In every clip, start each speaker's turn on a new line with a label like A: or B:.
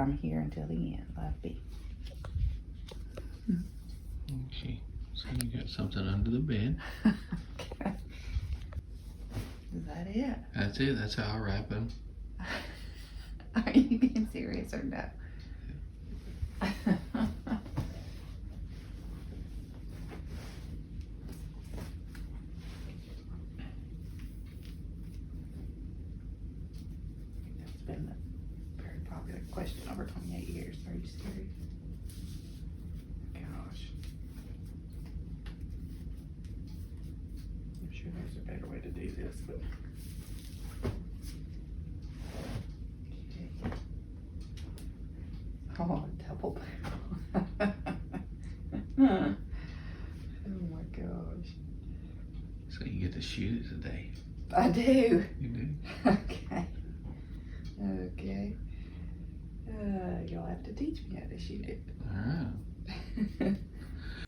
A: I'm here until the end. Love B.
B: Okay, so you got something under the bed.
A: Okay. Is that it?
B: That's it. That's how I wrap them.
A: Are you being serious or no? That's been a very popular question over 28 years. Are you serious? Gosh. I'm sure there's a better way to do this, but. Oh, double barrel. Oh my gosh.
B: So you get to shoot it today.
A: I do.
B: You do?
A: Okay. Okay. You'll have to teach me how to shoot it.
B: All right.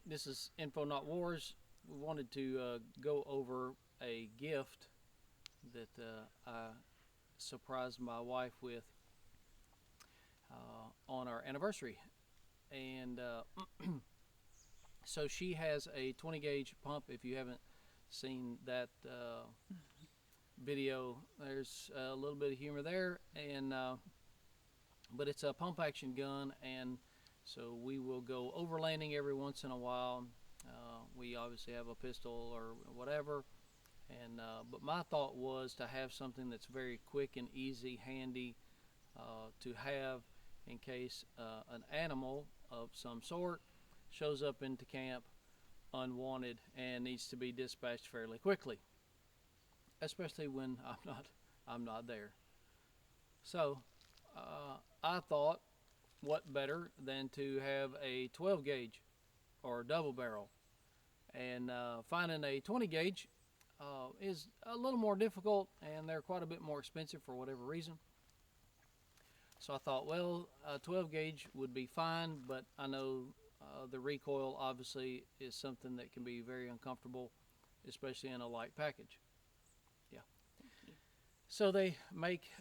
C: This is Info Not Wars. We wanted to go over a gift that I surprised my wife with on our anniversary. And so she has a 20 gauge pump. If you haven't seen that video, there's a little bit of humor there, and but it's a pump action gun, and so we will go overlanding every once in a while. We obviously have a pistol or whatever, and but my thought was to have something that's very quick and easy, handy to have in case an animal of some sort shows up into camp unwanted and needs to be dispatched fairly quickly, especially when I'm not there. So I thought, what better than to have a 12 gauge or double barrel, and finding a 20 gauge is a little more difficult, and they're quite a bit more expensive for whatever reason. So I thought, well, a 12 gauge would be fine, but I know the recoil obviously is something that can be very uncomfortable, especially in a light package. Yeah. So they make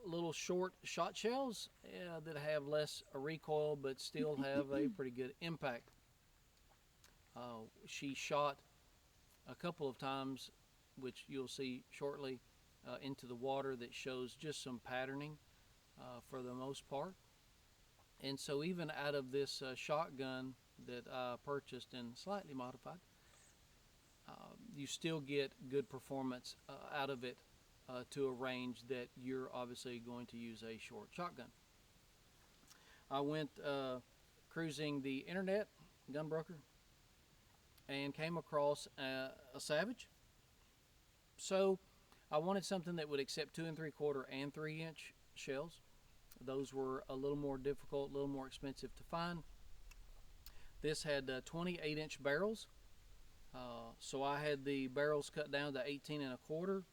C: little short shot shells that have less recoil, but still have a pretty good impact. She shot a couple of times, which you'll see shortly, into the water that shows just some patterning for the most part. And so even out of this shotgun that I purchased and slightly modified, you still get good performance out of it to a range that you're obviously going to use a short shotgun. I went cruising the internet, gunbroker, and came across a Savage. So I wanted something that would accept 2 3/4 and 3-inch shells. Those were a little more difficult, a little more expensive to find. This had 28-inch barrels, so I had the barrels cut down to 18 1/4,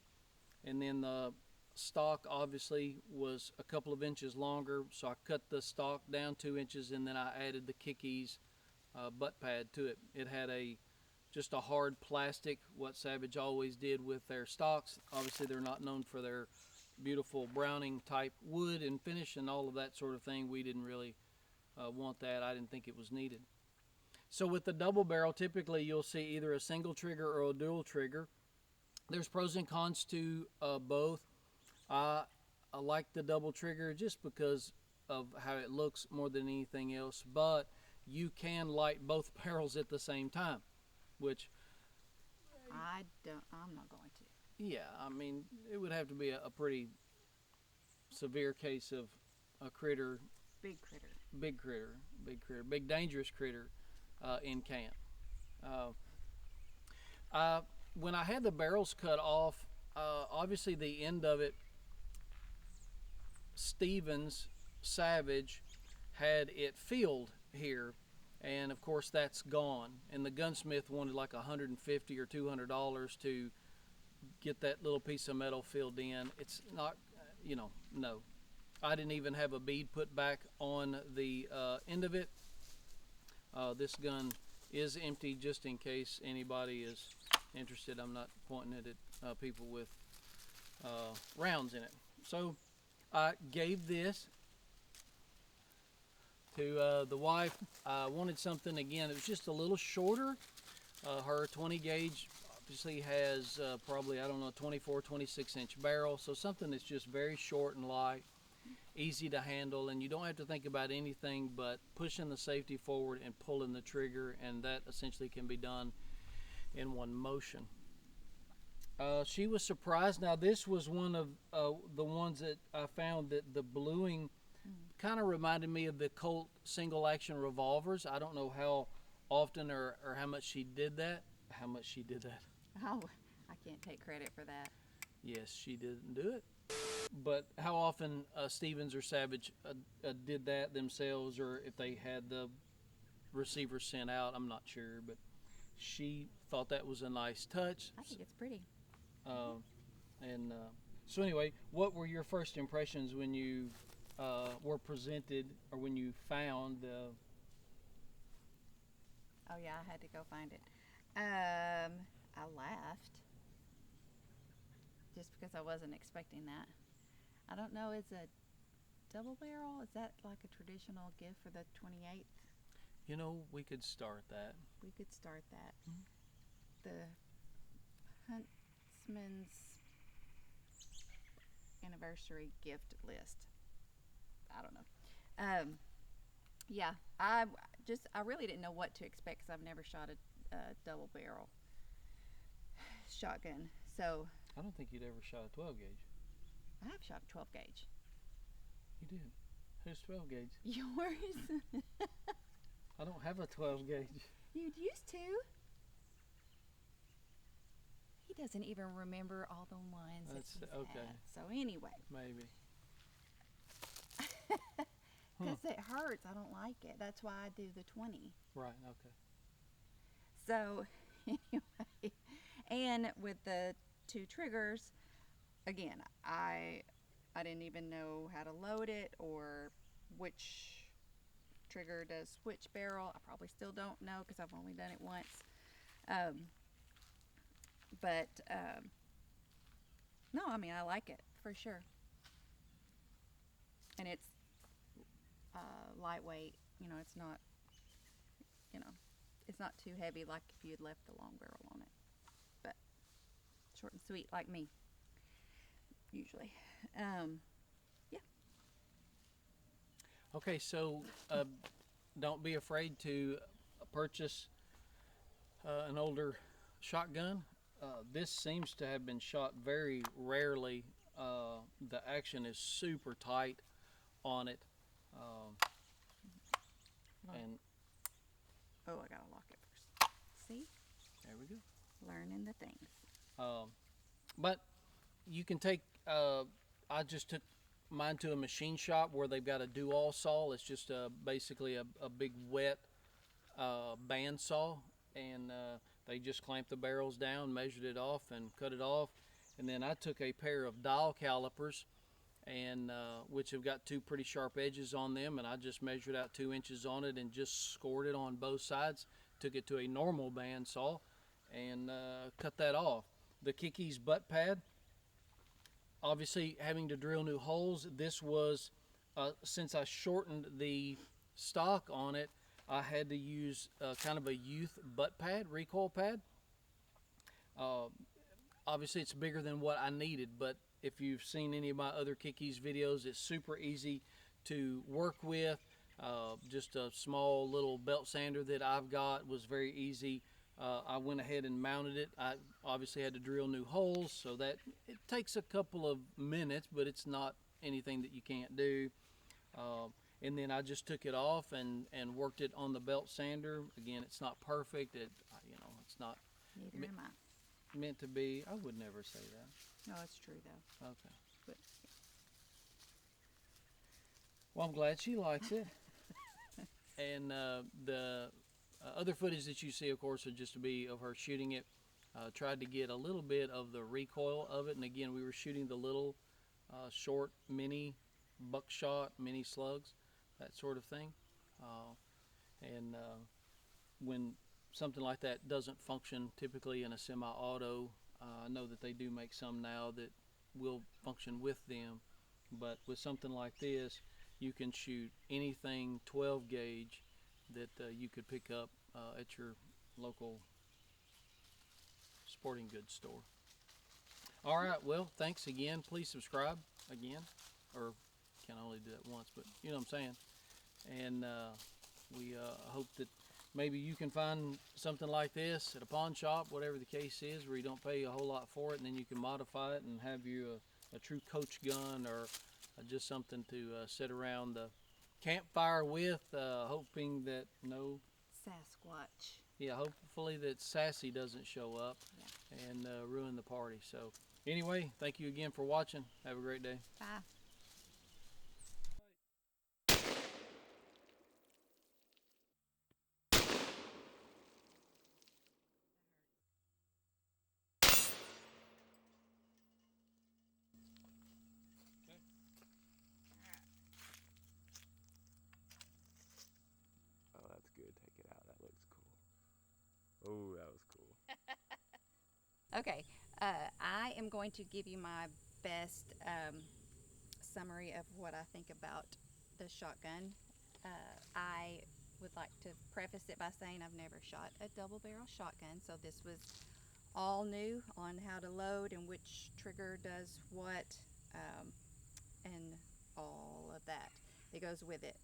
C: and then the stock obviously was a couple of inches longer, so I cut the stock down 2 inches, and then I added the Kickies butt pad to it. It had just a hard plastic, what Savage always did with their stocks. Obviously they're not known for their beautiful browning type wood and finish and all of that sort of thing. We didn't really want that. I didn't think it was needed. So with the double barrel, typically you'll see either a single trigger or a dual trigger. There's pros and cons to both. I like the double trigger just because of how it looks more than anything else, but you can light both barrels at the same time, which
D: I'm not going to.
C: Yeah, I mean, it would have to be a pretty severe case of a critter.
D: Big critter.
C: Big dangerous critter in camp. When I had the barrels cut off, obviously the end of it, Stevens Savage had it filled here, and of course that's gone. And the gunsmith wanted like $150 or $200 to get that little piece of metal filled in. It's not, no. I didn't even have a bead put back on the end of it. This gun is empty just in case anybody is interested. I'm not pointing it at people with rounds in it. So I gave this to the wife. I wanted something, again, it was just a little shorter. Her 20 gauge obviously has probably, I don't know, 24, 26 inch barrel. So something that's just very short and light, easy to handle, and you don't have to think about anything but pushing the safety forward and pulling the trigger, and that essentially can be done in one motion. She was surprised. Now, this was one of the ones that I found that the bluing kind of reminded me of the Colt single action revolvers. I don't know how often or how much she did that. How much she did that.
D: Oh, I can't take credit for that.
C: Yes, she didn't do it. But how often Stevens or Savage did that themselves, or if they had the receiver sent out, I'm not sure. But she thought that was a nice touch.
D: I think it's pretty.
C: So anyway, what were your first impressions when you were presented, or when you found the?
D: Oh yeah, I had to go find it. I laughed just because I wasn't expecting that. I don't know, is a double barrel, is that like a traditional gift for the 28th?
C: You know, we could start that.
D: We could start that.
C: Mm-hmm.
D: The Huntsman's anniversary gift list. I don't know. Yeah, I really didn't know what to expect because I've never shot a double barrel shotgun. So
C: I don't think you'd ever shot a 12 gauge.
D: I have shot a 12 gauge.
C: You did. Who's 12 gauge?
D: Yours?
C: I don't have a 12 gauge.
D: You used to. He doesn't even remember all the ones that he's
C: okay.
D: had. So anyway.
C: Maybe.
D: Because it hurts. I don't like it. That's why I do the 20.
C: Right, okay.
D: So anyway, and with the two triggers, again, I didn't even know how to load it or which trigger does which barrel. I probably still don't know because I've only done it once. No, I mean, I like it for sure. And it's lightweight, it's not, it's not too heavy like if you had left the long barrel on it. But short and sweet like me, usually. Yeah.
C: Okay, so don't be afraid to purchase an older shotgun. This seems to have been shot very rarely. The action is super tight on it. And
D: Oh, I gotta lock it first. See?
C: there we go.
D: Learning the things.
C: But you can take, I just took mine to a machine shop where they've got a do-all saw. It's just basically a big wet band saw, and they just clamped the barrels down, measured it off, and cut it off. And then I took a pair of dial calipers, and which have got two pretty sharp edges on them, and I just measured out 2 inches on it and just scored it on both sides. Took it to a normal band saw and cut that off. The Kiki's butt pad, obviously having to drill new holes. This was, since I shortened the stock on it, I had to use kind of a youth butt pad, recoil pad. Obviously it's bigger than what I needed, but if you've seen any of my other Kiki's videos, it's super easy to work with. Just a small little belt sander that I've got was very easy. I went ahead and mounted it. I obviously had to drill new holes, so that it takes a couple of minutes, but it's not anything that you can't do. And then I just took it off and worked it on the belt sander. Again, it's not perfect. It's not
D: Neither am I.
C: meant to be. I would never say that.
D: No, it's true though.
C: Okay.
D: But
C: Well, I'm glad she likes it. And the other footage that you see, of course, would just be of her shooting it. Tried to get a little bit of the recoil of it. And again, we were shooting the little short mini buckshot, mini slugs, that sort of thing. When something like that doesn't function typically in a semi-auto, I know that they do make some now that will function with them. But with something like this, you can shoot anything 12 gauge that you could pick up at your local sporting goods store. All right, well, thanks again. Please subscribe again, or can only do that once, but you know what I'm saying. And we hope that maybe you can find something like this at a pawn shop, whatever the case is, where you don't pay a whole lot for it, and then you can modify it and have you a true coach gun, or just something to sit around the campfire with, hoping that no,
D: Sasquatch.
C: yeah, hopefully that Sassy doesn't show up and ruin the party. So anyway, thank you again for watching. Have a great day.
D: Bye.
E: Oh, that's good. Take it out. That looks cool. Oh, that was cool.
D: Okay, I am going to give you my best summary of what I think about the shotgun. I would like to preface it by saying I've never shot a double barrel shotgun, so this was all new on how to load and which trigger does what, and all of that that goes with it.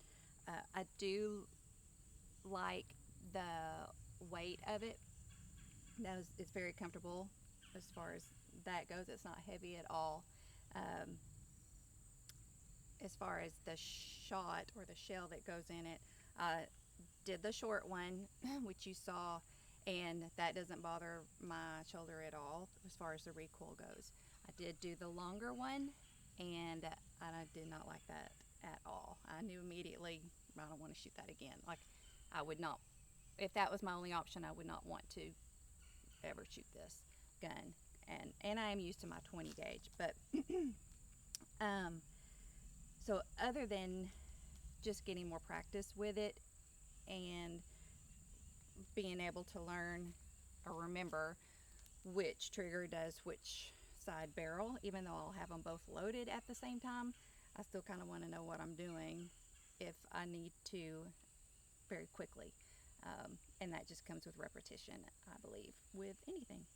D: I do like the weight of it. It's very comfortable as far as that goes. It's not heavy at all. Um, as far as the shot or the shell that goes in it, I did the short one, which you saw, and that doesn't bother my shoulder at all as far as the recoil goes. I did do the longer one, and I did not like that at all. I knew immediately I don't want to shoot that again. Like, I would not, if that was my only option, I would not want to ever shoot this gun. And I am used to my 20 gauge, but so other than just getting more practice with it and being able to learn or remember which trigger does which side barrel, even though I'll have them both loaded at the same time, I still kind of want to know what I'm doing if I need to very quickly. And that just comes with repetition, I believe, with anything.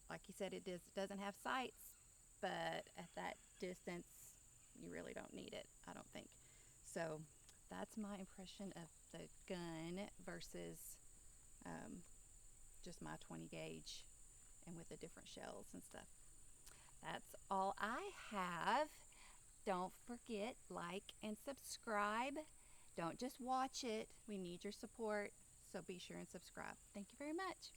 D: Like you said, it doesn't have sights, but at that distance, you really don't need it, I don't think. So that's my impression of the gun versus just my 20 gauge and with the different shells and stuff. That's all I have. Don't forget, like and subscribe. Don't just watch it. We need your support, so be sure and subscribe. Thank you very much.